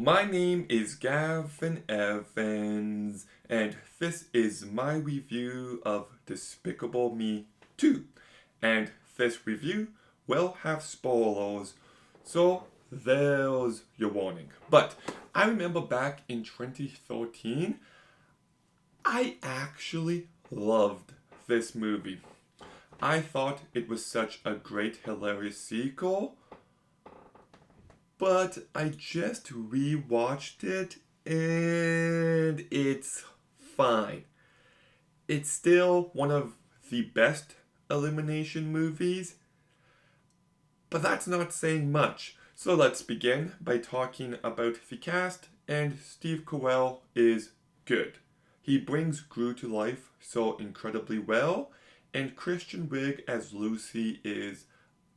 My name is Gavin Evans, and this is my review of Despicable Me 2. And this review will have spoilers, so there's your warning. But I remember back in 2013, I actually loved this movie. I thought it was such a great, hilarious sequel, but I just rewatched it and it's fine. It's still one of the best elimination movies, but that's not saying much. So let's begin by talking about the cast, and Steve Carell is good. He brings Gru to life so incredibly well, and Kristen Wiig as Lucy is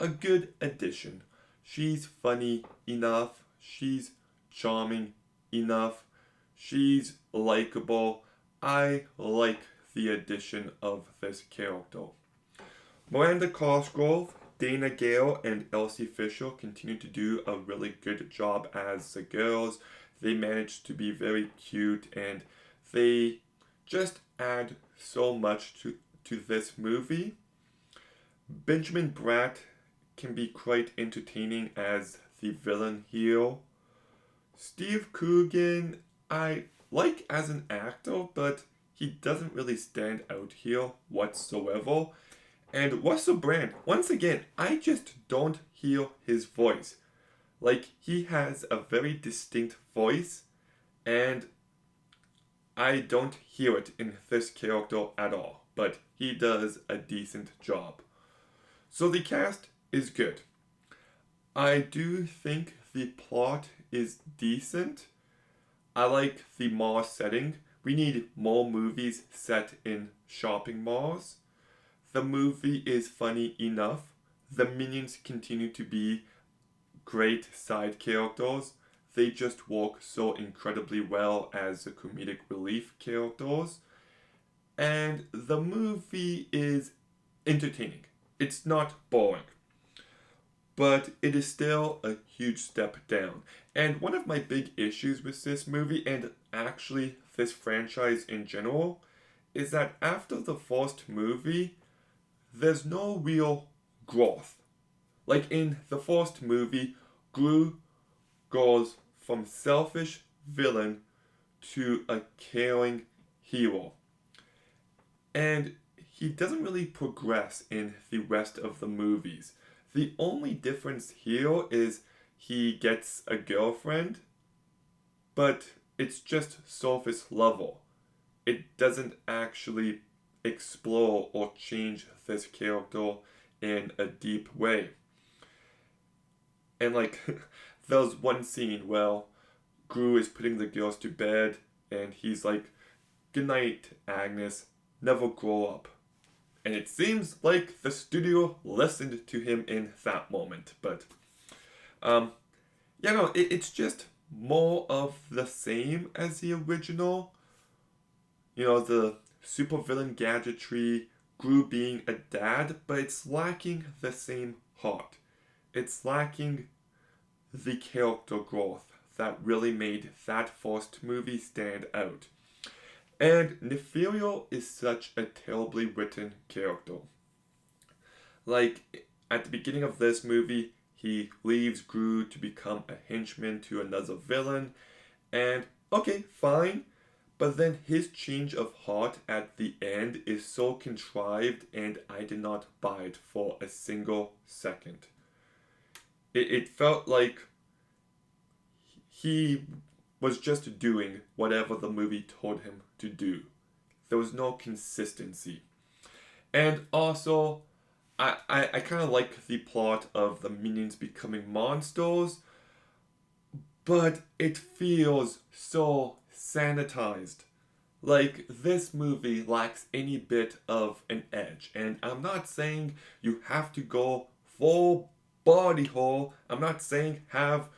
a good addition. She's funny enough, she's charming enough, she's likable. I like the addition of this character. Miranda Cosgrove, Dana Gale, and Elsie Fisher continue to do a really good job as the girls. They manage to be very cute and they just add so much to this movie. Benjamin Bratt can be quite entertaining as the villain here. Steve Coogan, I like as an actor, but he doesn't really stand out here whatsoever. And Russell Brand, once again, I just don't hear his voice. Like, he has a very distinct voice, and I don't hear it in this character at all, but he does a decent job. So the cast is good. I do think the plot is decent. I like the mall setting. We need more movies set in shopping malls. The movie is funny enough. The minions continue to be great side characters. They just work so incredibly well as the comedic relief characters. And the movie is entertaining. It's not boring, but it is still a huge step down. And one of my big issues with this movie, and actually this franchise in general, is that after the first movie, there's no real growth. Like in the first movie, Gru goes from selfish villain to a caring hero. And he doesn't really progress in the rest of the movies. The only difference here is he gets a girlfriend, but it's just surface level. It doesn't actually explore or change this character in a deep way. And like, there's one scene where Gru is putting the girls to bed and he's like, "Good night, Agnes, never grow up." And it seems like the studio listened to him in that moment. But, it's just more of the same as the original. You know, the supervillain gadgetry, Gru being a dad, but it's lacking the same heart. It's lacking the character growth that really made that first movie stand out. And Nefario is such a terribly written character. Like, at the beginning of this movie, he leaves Gru to become a henchman to another villain, and okay, fine. But then his change of heart at the end is so contrived, and I did not buy it for a single second. It felt like he was just doing whatever the movie told him to do. There was no consistency. And also, I kind of like the plot of the minions becoming monsters, but it feels so sanitized. Like, this movie lacks any bit of an edge. And I'm not saying you have to go full body horror. I'm not saying have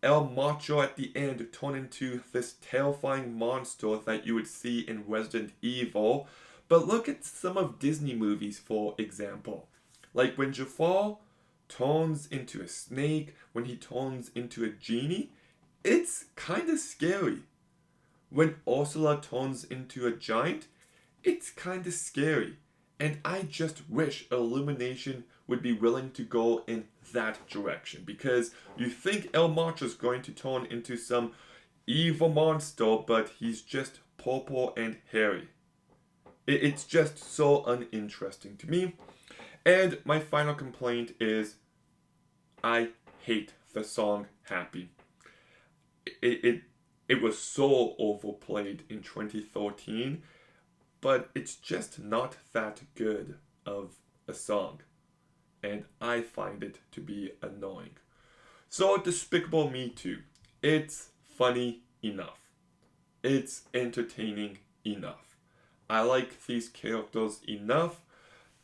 El Macho at the end turn into this terrifying monster that you would see in Resident Evil. But look at some of Disney movies, for example. Like when Jafar turns into a snake, when he turns into a genie, It's kind of scary. When Ursula turns into a giant, it's kind of scary. And I just wish Illumination would be willing to go in that direction. Because you think El Macho's going to turn into some evil monster, but he's just purple and hairy. It's just so uninteresting to me. And my final complaint is I hate the song Happy. It, it, it was so overplayed in 2013, but it's just not that good of a song. And I find it to be annoying. So, Despicable Me 2. It's funny enough. It's entertaining enough. I like these characters enough,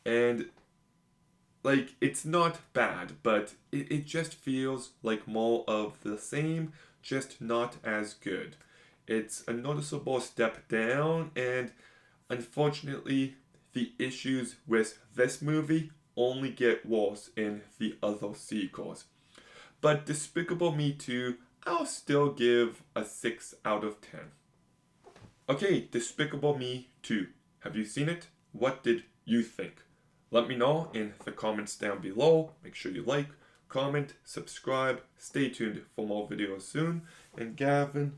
and like it's not bad, but it just feels like more of the same, just not as good. It's a noticeable step down, and unfortunately, the issues with this movie only get worse in the other sequels. But Despicable Me 2, I'll still give a 6 out of 10. Okay, Despicable Me 2. Have you seen it? What did you think? Let me know in the comments down below. Make sure you like, comment, subscribe. Stay tuned for more videos soon. And Gavin,